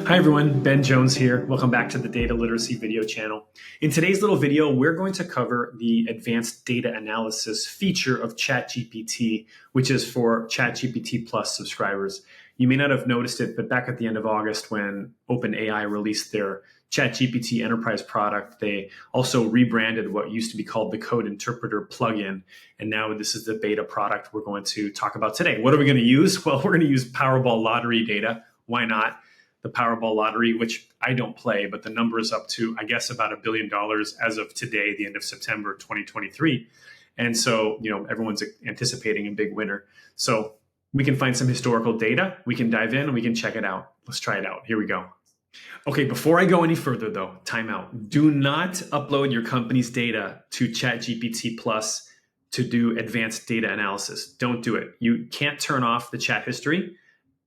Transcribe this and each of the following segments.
Hi everyone, Ben Jones here. Welcome back to the Data Literacy video channel. In today's little video, we're going to cover the advanced data analysis feature of ChatGPT, which is for ChatGPT Plus subscribers. You may not have noticed it, but back at the end of August when OpenAI released their ChatGPT Enterprise product, they also rebranded what used to be called the Code Interpreter plugin. And now this is the beta product we're going to talk about today. What are we going to use? Well, we're going to use Powerball Lottery data. Why not? The Powerball Lottery, which I don't play, but the number is up to, I guess, about $1 billion as of today, the end of September 2023. And so, everyone's anticipating a big winner. So we can find some historical data, we can dive in, and we can check it out. Let's try it out. Here we go. Okay, before I go any further though, time out. Do not upload your company's data to ChatGPT Plus to do advanced data analysis. Don't do it. You can't turn off the chat history.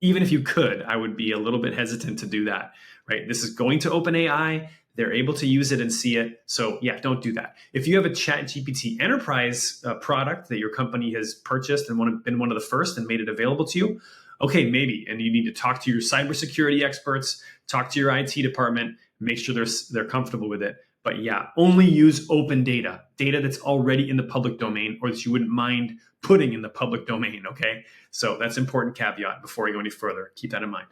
Even if you could, I would be a little bit hesitant to do that, right? This is going to OpenAI. They're able to use it and see it. So yeah, don't do that. If you have a ChatGPT Enterprise product that your company has purchased and been one of the first and made it available to you, okay, maybe. And you need to talk to your cybersecurity experts, talk to your IT department, make sure they're comfortable with it. But yeah, only use open data that's already in the public domain or that you wouldn't mind putting in the public domain, okay? So that's an important caveat before I go any further. Keep that in mind.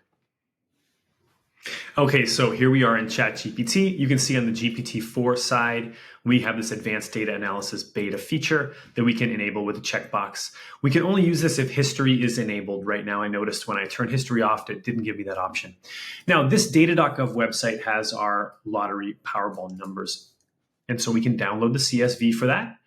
Okay, so here we are in ChatGPT. You can see on the GPT-4 side, we have this advanced data analysis beta feature that we can enable with a checkbox. We can only use this if history is enabled. Right now, I noticed when I turned history off, it didn't give me that option. Now, this data.gov website has our lottery Powerball numbers. And so we can download the CSV for that.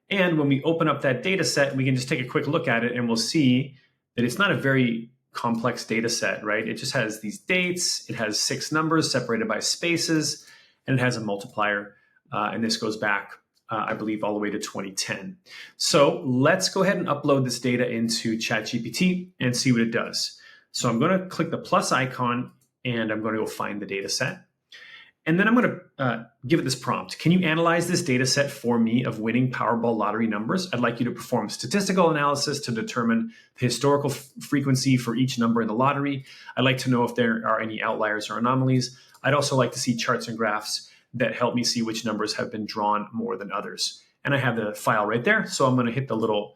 And when we open up that data set, we can just take a quick look at it and we'll see that it's not a very complex data set, right? It just has these dates, it has 6 numbers separated by spaces, and it has a multiplier. And this goes back, I believe, all the way to 2010. So let's go ahead and upload this data into ChatGPT and see what it does. So I'm going to click the plus icon and I'm going to go find the data set. And then I'm going to give it this prompt. Can you analyze this data set for me of winning Powerball lottery numbers? I'd like you to perform statistical analysis to determine the historical frequency for each number in the lottery. I'd like to know if there are any outliers or anomalies. I'd also like to see charts and graphs that help me see which numbers have been drawn more than others. And I have the file right there. So I'm going to hit the little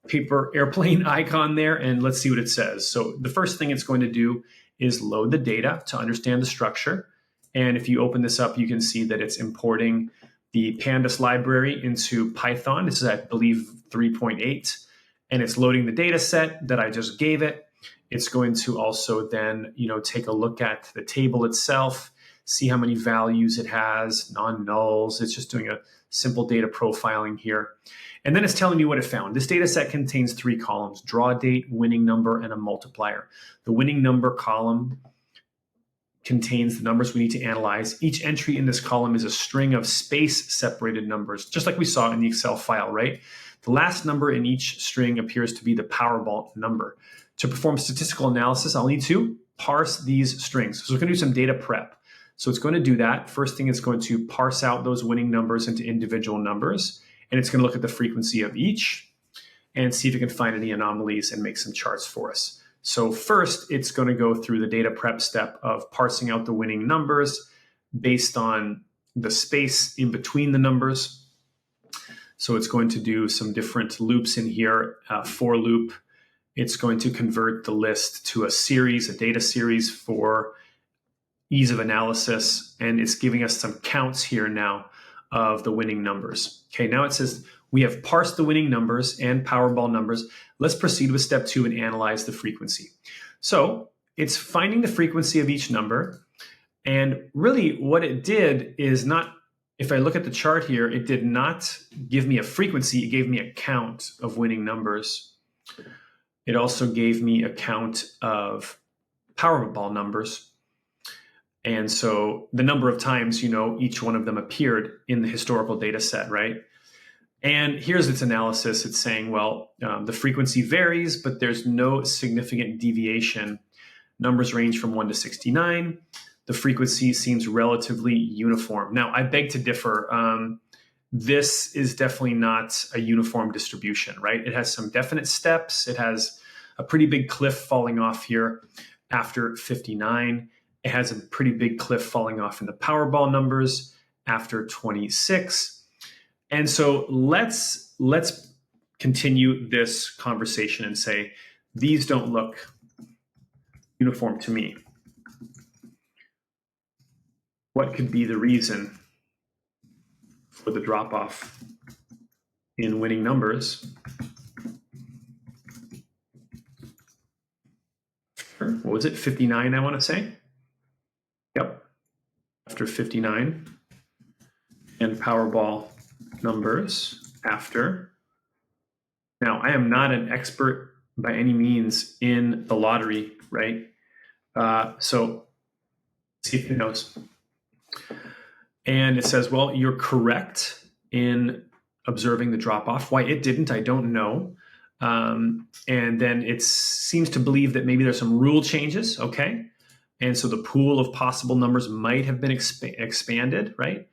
paper airplane icon there and let's see what it says. So the first thing it's going to do is load the data to understand the structure. And if you open this up, you can see that it's importing the pandas library into Python. This is, I believe, 3.8. And it's loading the data set that I just gave it. It's going to also then, take a look at the table itself, see how many values it has, non-nulls. It's just doing a simple data profiling here. And then it's telling me what it found. This data set contains 3 columns: draw date, winning number, and a multiplier. The winning number column contains the numbers we need to analyze. Each entry in this column is a string of space-separated numbers, just like we saw in the Excel file, right? The last number in each string appears to be the Powerball number. To perform statistical analysis, I'll need to parse these strings. So we're going to do some data prep. So it's going to do that. First thing, it's going to parse out those winning numbers into individual numbers, and it's going to look at the frequency of each and see if it can find any anomalies and make some charts for us. So first, it's going to go through the data prep step of parsing out the winning numbers based on the space in between the numbers. So it's going to do some different loops in here, for loop. It's going to convert the list to a series, a data series for ease of analysis. And it's giving us some counts here now of the winning numbers. Okay, now it says we have parsed the winning numbers and Powerball numbers. Let's proceed with step 2 and analyze the frequency. So it's finding the frequency of each number. And really what it did is not, if I look at the chart here, it did not give me a frequency. It gave me a count of winning numbers. It also gave me a count of Powerball numbers. And so the number of times, each one of them appeared in the historical data set, right? And here's its analysis. It's saying, well, the frequency varies, but there's no significant deviation. Numbers range from 1 to 69. The frequency seems relatively uniform. Now, I beg to differ. This is definitely not a uniform distribution, right? It has some definite steps. It has a pretty big cliff falling off here after 59. It has a pretty big cliff falling off in the Powerball numbers after 26. And so let's continue this conversation and say, these don't look uniform to me. What could be the reason for the drop-off in winning numbers? What was it, 59, I want to say? Yep, after 59. And Powerball numbers after. Now, I am not an expert by any means in the lottery, right? So see if it knows. And it says, well, you're correct in observing the drop-off. Why it didn't, I don't know. And then it seems to believe that maybe there's some rule changes, okay? And so the pool of possible numbers might have been expanded, right?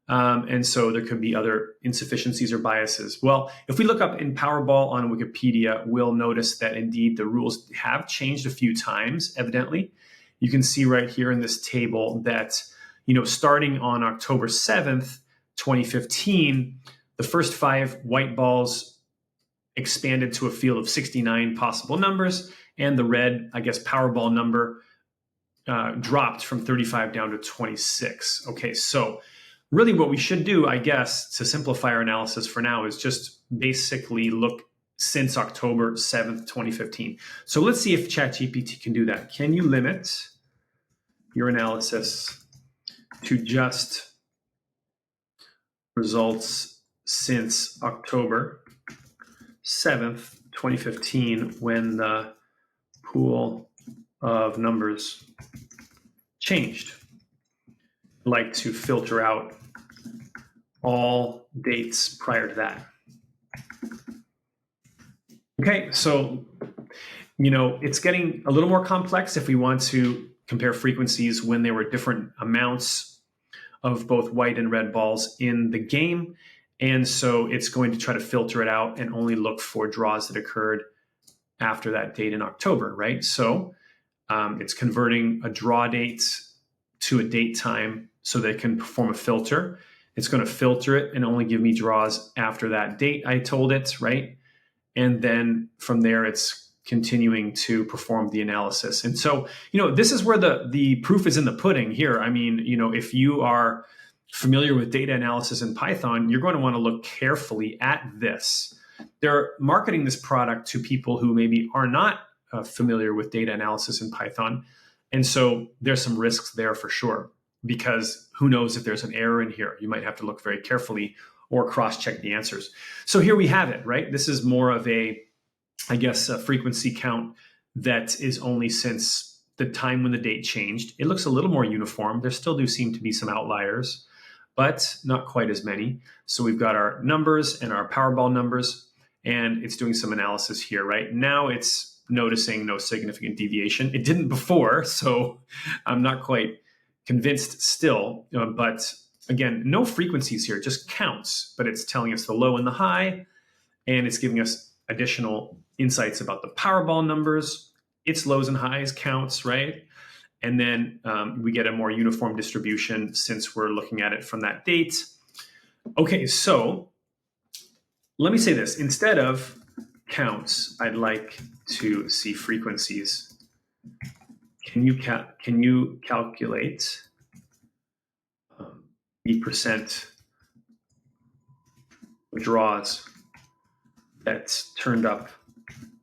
And so there could be other insufficiencies or biases. Well, if we look up in Powerball on Wikipedia, we'll notice that indeed the rules have changed a few times, evidently. You can see right here in this table that, starting on October 7th, 2015, the first 5 white balls expanded to a field of 69 possible numbers, and the red, Powerball number dropped from 35 down to 26. Okay, so really what we should do, to simplify our analysis for now is just basically look since October 7th, 2015. So let's see if ChatGPT can do that. Can you limit your analysis to just results since October 7th, 2015, when the pool of numbers changed? I'd like to filter out all dates prior to that. Okay, so, it's getting a little more complex if we want to compare frequencies when there were different amounts of both white and red balls in the game. And so it's going to try to filter it out and only look for draws that occurred after that date in October, right? So it's converting a draw date to a date time so they can perform a filter. It's going to filter it and only give me draws after that date I told it, right? And then from there, it's continuing to perform the analysis. And so, this is where the proof is in the pudding here. I mean, if you are familiar with data analysis in Python, you're going to want to look carefully at this. They're marketing this product to people who maybe are not familiar with data analysis in Python. And so there's some risks there for sure, because who knows if there's an error in here. You might have to look very carefully or cross-check the answers. So here we have it, right? This is more of a frequency count that is only since the time when the date changed. It looks a little more uniform. There still do seem to be some outliers, but not quite as many. So we've got our numbers and our Powerball numbers, and it's doing some analysis here, right? Now it's noticing no significant deviation. It didn't before, so I'm not quite convinced still. But again, no frequencies here, just counts, but it's telling us the low and the high, and it's giving us additional insights about the Powerball numbers, its lows and highs counts, right? And then we get a more uniform distribution since we're looking at it from that date. Okay, so let me say this. Instead of counts, I'd like to see frequencies. Can you calculate the percent of draws that's turned up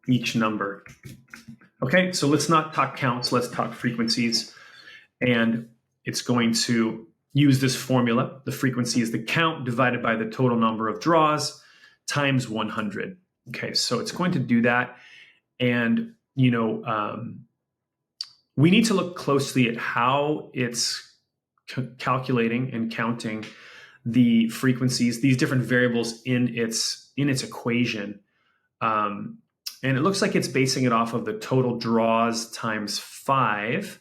each number? Okay, so let's not talk counts, let's talk frequencies. And it's going to use this formula. The frequency is the count divided by the total number of draws times 100. Okay, so it's going to do that. And, we need to look closely at how it's calculating and counting the frequencies, these different variables in its equation. And it looks like it's basing it off of the total draws times 5.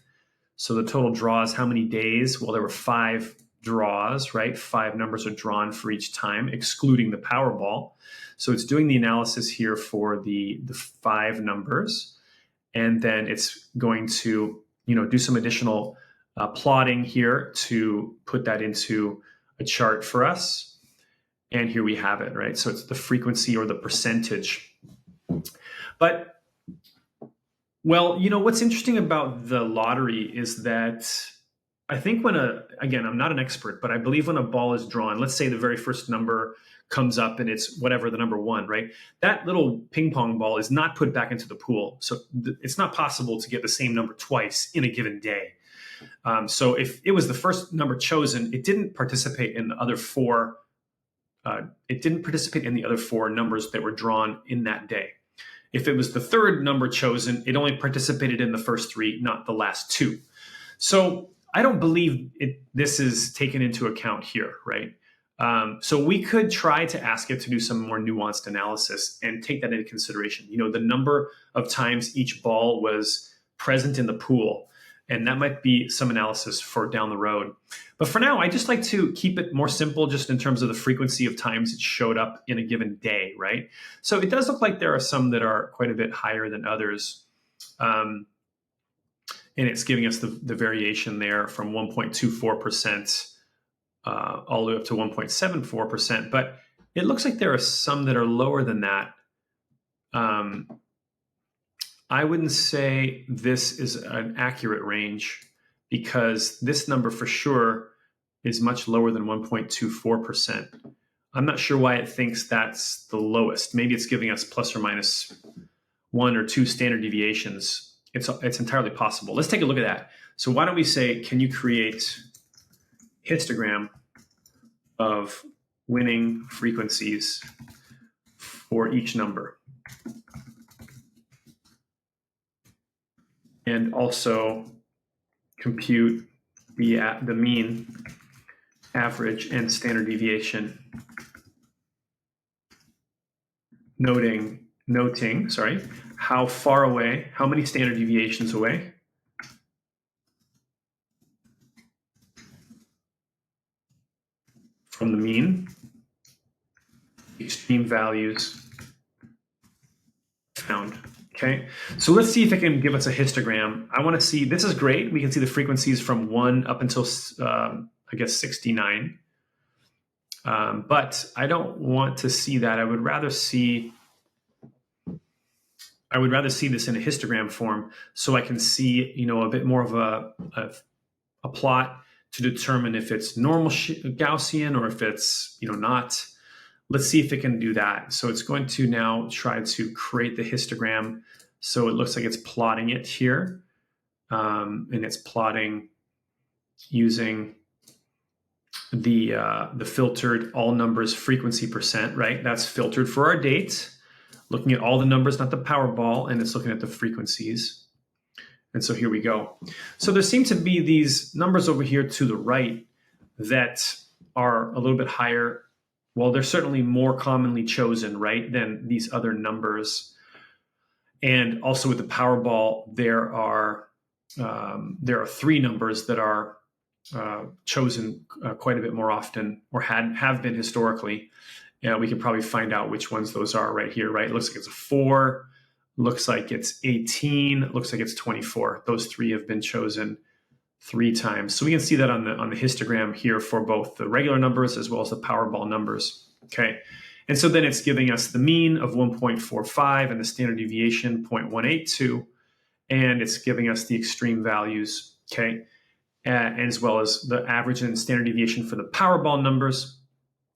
So the total draws, how many days? Well, there were 5 draws, right? 5 numbers are drawn for each time, excluding the Powerball. So it's doing the analysis here for the 5 numbers. And then it's going to, do some additional plotting here to put that into a chart for us. And here we have it, right? So it's the frequency or the percentage. But, well, what's interesting about the lottery is that I think again, I'm not an expert, but I believe when a ball is drawn, let's say the very first number comes up and it's whatever the number 1, right? That little ping pong ball is not put back into the pool. So it's not possible to get the same number twice in a given day. So if it was the first number chosen, it didn't participate in the other 4. It didn't participate in the other 4 numbers that were drawn in that day. If it was the third number chosen, it only participated in the first 3, not the last 2. So I don't believe this is taken into account here, right? So we could try to ask it to do some more nuanced analysis and take that into consideration. The number of times each ball was present in the pool, and that might be some analysis for down the road. But for now, I just like to keep it more simple just in terms of the frequency of times it showed up in a given day, right? So it does look like there are some that are quite a bit higher than others. And it's giving us the variation there from 1.24% all the way up to 1.74%. But it looks like there are some that are lower than that. I wouldn't say this is an accurate range because this number for sure is much lower than 1.24%. I'm not sure why it thinks that's the lowest. Maybe it's giving us plus or minus 1 or 2 standard deviations. It's entirely possible. Let's take a look at that. So why don't we say, can you create histogram of winning frequencies for each number? And also compute the mean, average, and standard deviation, noting how far away, how many standard deviations away from the mean, extreme values found. Okay, so let's see if it can give us a histogram. I want to see, this is great. We can see the frequencies from 1 up until, I guess, 69. But I don't want to see that. I would rather see this in a histogram form so I can see, a bit more of a plot to determine if it's normal Gaussian or if it's, not. Let's see if it can do that. So it's going to now try to create the histogram. So it looks like it's plotting it here. And it's plotting using the filtered all numbers frequency percent, right? That's filtered for our date, looking at all the numbers, not the Powerball, and it's looking at the frequencies. And so here we go. So there seem to be these numbers over here to the right that are a little bit higher. Well, they're certainly more commonly chosen, right, than these other numbers. And also with the Powerball, there are 3 numbers that are chosen quite a bit more often, or have been historically. We can probably find out which ones those are right here, right? It looks like it's a 4, looks like it's 18, looks like it's 24. Those 3 have been chosen 3 times. So we can see that on the histogram here for both the regular numbers as well as the Powerball numbers. Okay. And so then it's giving us the mean of 1.45 and the standard deviation 0.182. And it's giving us the extreme values, okay, as well as the average and standard deviation for the Powerball numbers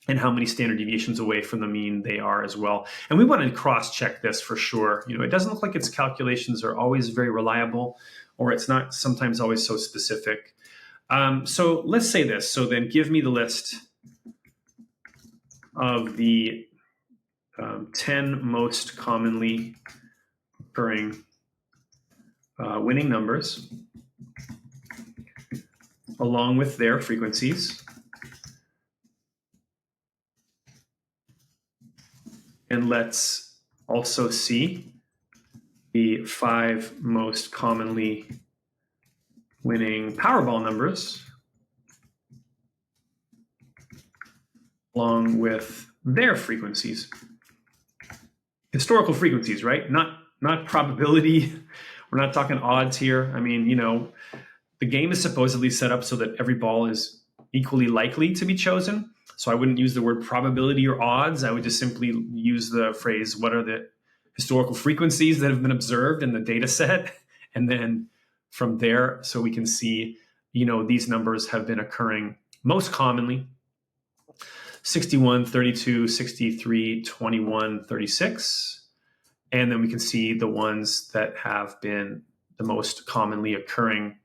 and how many standard deviations away from the mean they are as well. And we want to cross-check this for sure. It doesn't look like its calculations are always very reliable, or it's not sometimes always so specific. So let's say this. So then give me the list of the 10 most commonly occurring winning numbers along with their frequencies. And let's also see the 5 most commonly winning Powerball numbers along with their frequencies. Historical frequencies, right? Not probability. We're not talking odds here. I mean, The game is supposedly set up so that every ball is equally likely to be chosen. So I wouldn't use the word probability or odds. I would just simply use the phrase, what are the historical frequencies that have been observed in the data set? And then from there, so we can see, these numbers have been occurring most commonly: 61, 32, 63, 21, 36. And then we can see the ones that have been the most commonly occurring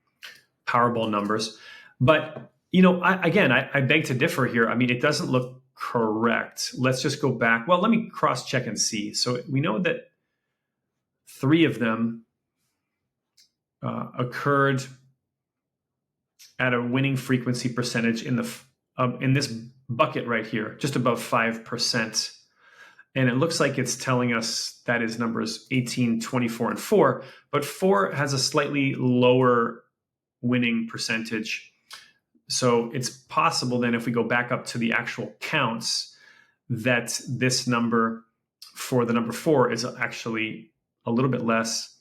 Powerball numbers. But, I beg to differ here. I mean, it doesn't look correct. Let's just go back. Well, let me cross-check and see. So we know that 3 of them occurred at a winning frequency percentage in this bucket right here, just above 5%. And it looks like it's telling us that is numbers 18, 24, and 4. But 4 has a slightly lower winning percentage. So it's possible then, if we go back up to the actual counts, that this number for the number 4 is actually a little bit less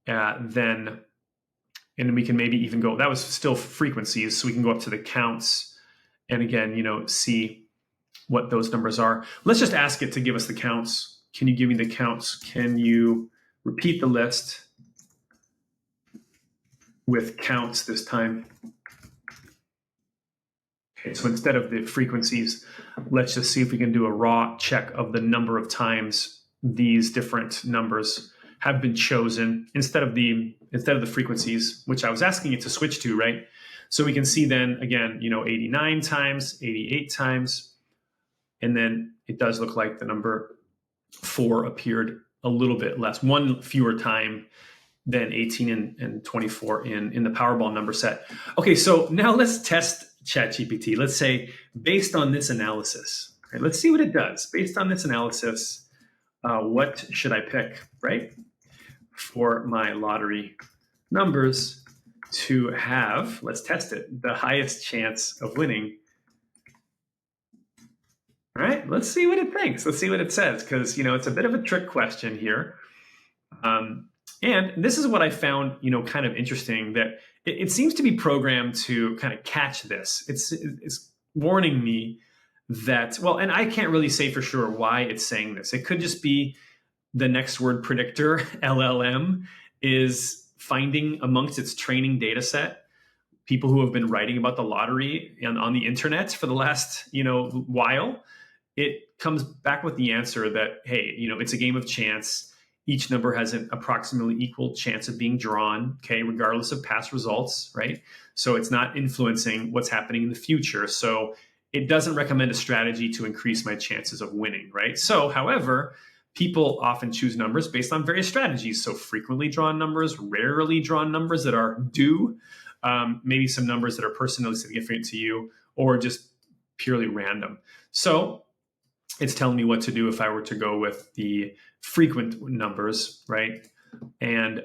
than, and we can maybe even go, that was still frequencies, so we can go up to the counts and again, see what those numbers are. Let's just ask it to give us the counts. Can you give me the counts? Can you repeat the list with counts this time? Okay, so instead of the frequencies, let's just see if we can do a raw check of the number of times these different numbers have been chosen instead of the frequencies, which I was asking it to switch to, right? So we can see then again, 89 times, 88 times, and then it does look like the number 4 appeared a little bit less, one fewer time than 18 and 24 in the Powerball number set. Okay, so now let's test ChatGPT. Let's say, based on this analysis, right, let's see what it does. Based on this analysis, what should I pick, right, for my lottery numbers to have, let's test it, the highest chance of winning? All right, let's see what it thinks. Let's see what it says, because, it's a bit of a trick question here. And this is what I found, kind of interesting, that it seems to be programmed to kind of catch this. It's warning me that, well, and I can't really say for sure why it's saying this. It could just be the next word predictor, LLM, is finding amongst its training data set people who have been writing about the lottery on the internet for the last, while. It comes back with the answer that, hey, it's a game of chance. Each number has an approximately equal chance of being drawn, okay, regardless of past results, right? So it's not influencing what's happening in the future. So it doesn't recommend a strategy to increase my chances of winning, right? So, however, people often choose numbers based on various strategies. So frequently drawn numbers, rarely drawn numbers that are due, maybe some numbers that are personally significant to you, or just purely random. So it's telling me what to do if I were to go with the frequent numbers, right? And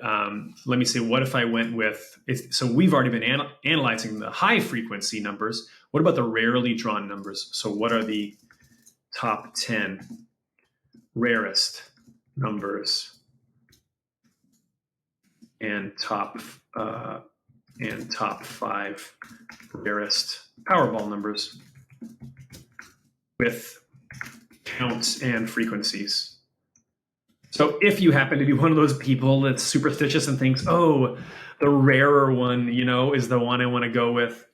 let me see, what if I went with, so we've already been analyzing the high frequency numbers. What about the rarely drawn numbers? So what are the top 10 rarest numbers and top 5 rarest Powerball numbers with counts and frequencies? So if you happen to be one of those people that's superstitious and thinks, oh, the rarer one, is the one I want to go with,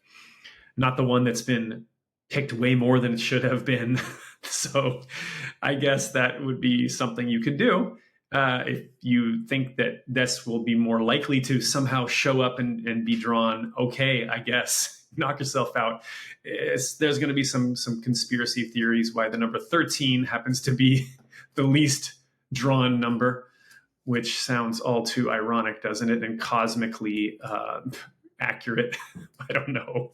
not the one that's been picked way more than it should have been. So I guess that would be something you could do if you think that this will be more likely to somehow show up and be drawn. Okay, I guess knock yourself out. There's going to be some conspiracy theories why the number 13 happens to be the least drawn number, which sounds all too ironic, doesn't it? And cosmically accurate. I don't know.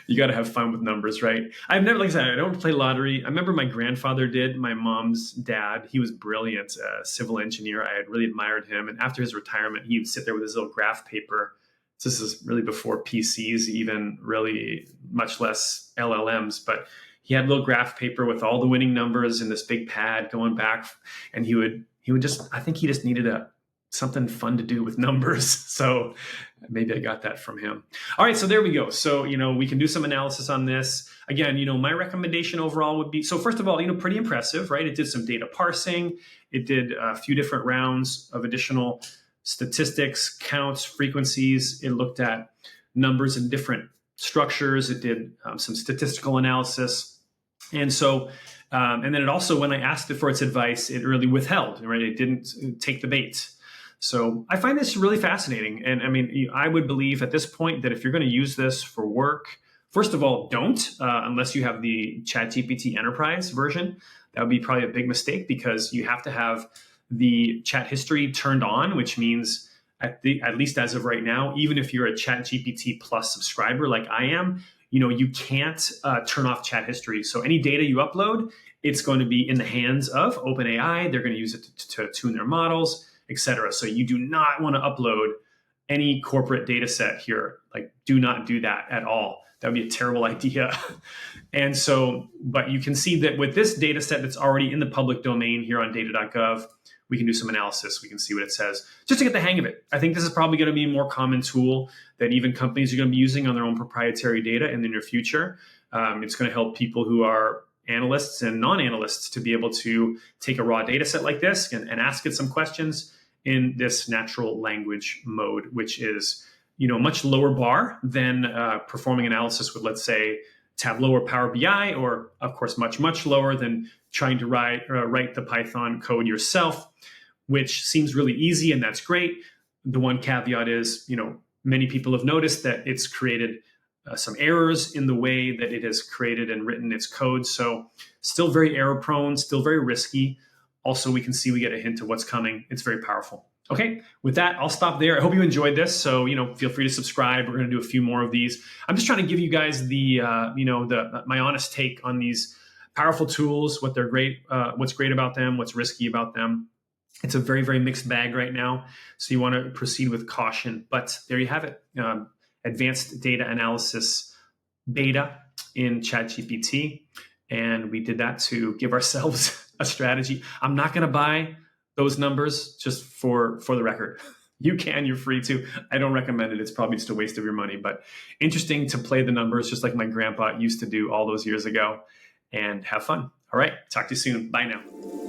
You got to have fun with numbers, right? I've never, like I said, I don't play lottery. I remember my grandfather did, my mom's dad. He was brilliant, a civil engineer. I had really admired him. And after his retirement, he would sit there with his little graph paper. So this is really before PCs, even, really much less LLMs, but he had a little graph paper with all the winning numbers in this big pad going back. And he would just, I think he just needed something fun to do with numbers. So maybe I got that from him. All right, so there we go. So, we can do some analysis on this. Again, my recommendation overall would be, so first of all, pretty impressive, right? It did some data parsing. It did a few different rounds of additional statistics, counts, frequencies. It looked at numbers in different structures. It did some statistical analysis. And so, and then it also, when I asked it for its advice, it really withheld, right? It didn't take the bait. So I find this really fascinating. And I mean, I would believe at this point that if you're going to use this for work, first of all, don't, unless you have the ChatGPT Enterprise version. That would be probably a big mistake, because you have to have the chat history turned on, which means at least as of right now, even if you're a ChatGPT Plus subscriber like I am, you can't turn off chat history. So any data you upload, it's going to be in the hands of OpenAI. They're going to use it to tune their models, etc. So you do not want to upload any corporate data set here. Like, do not do that at all. That would be a terrible idea. And so, but you can see that with this data set that's already in the public domain here on data.gov, we can do some analysis. We can see what it says just to get the hang of it. I think this is probably going to be a more common tool that even companies are going to be using on their own proprietary data in the near future. It's going to help people who are analysts and non-analysts to be able to take a raw data set like this and ask it some questions in this natural language mode, which is, much lower bar than performing analysis with, let's say, Tableau or Power BI, or of course, much, much lower than trying to write the Python code yourself, which seems really easy, and that's great. The one caveat is, many people have noticed that it's created some errors in the way that it has created and written its code. So still very error prone, still very risky. Also, we can see we get a hint of what's coming. It's very powerful. Okay, with that, I'll stop there. I hope you enjoyed this. So, feel free to subscribe. We're going to do a few more of these. I'm just trying to give you guys the, my honest take on these powerful tools, what they're great, what's great about them, what's risky about them. It's a very, very mixed bag right now. So you want to proceed with caution. But there you have it. Advanced data analysis beta in ChatGPT. And we did that to give ourselves a strategy. I'm not going to buy those numbers, just for the record. You can, you're free to. I don't recommend it. It's probably just a waste of your money, but interesting to play the numbers just like my grandpa used to do all those years ago, and have fun. All right, talk to you soon. Bye now.